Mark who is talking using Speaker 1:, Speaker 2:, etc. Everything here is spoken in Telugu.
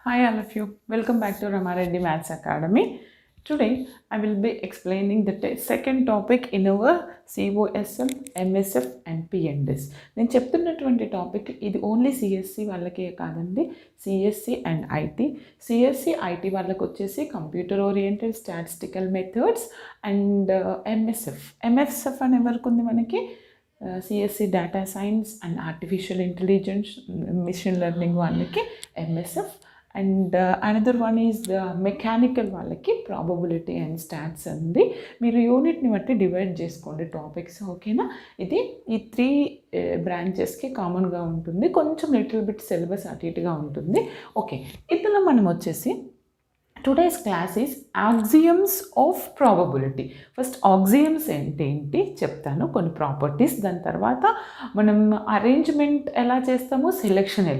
Speaker 1: Hi all of you, welcome back to Ramareddy Maths Academy. Today I will be explaining the second topic in our COSM, MSF and PNDS. నేను చెప్తున్నటువంటి టాపిక్ ఇది ఓన్లీ సిఎస్సి వాళ్ళకే కాదండి, CSE and IT. CSE IT వాళ్ళకి వచ్చేసి computer oriented statistical methods and MSF అనే వరకు ఉంది మనకి CSE data science and artificial intelligence machine learning వాళ్ళకి MSF. And another one is the mechanical వాళ్ళకి ప్రాబబిలిటీ అండ్ స్టాట్స్ ఉంది. మీరు యూనిట్ని బట్టి డివైడ్ చేసుకోండి టాపిక్స్, ఓకేనా. ఇది ఈ 3 బ్రాంచెస్కి కామన్గా ఉంటుంది, కొంచెం లిటిల్ బిట్ సిలబస్ అటు ఇటుగా ఉంటుంది. ఓకే, ఇందులో మనం వచ్చేసి today's class is axioms of probability. First axioms ఏంటి చెప్తాను, కొన్ని ప్రాపర్టీస్. దాని తర్వాత మనం అరేంజ్మెంట్ ఎలా చేస్తాము, సెలెక్షన్ ఎలా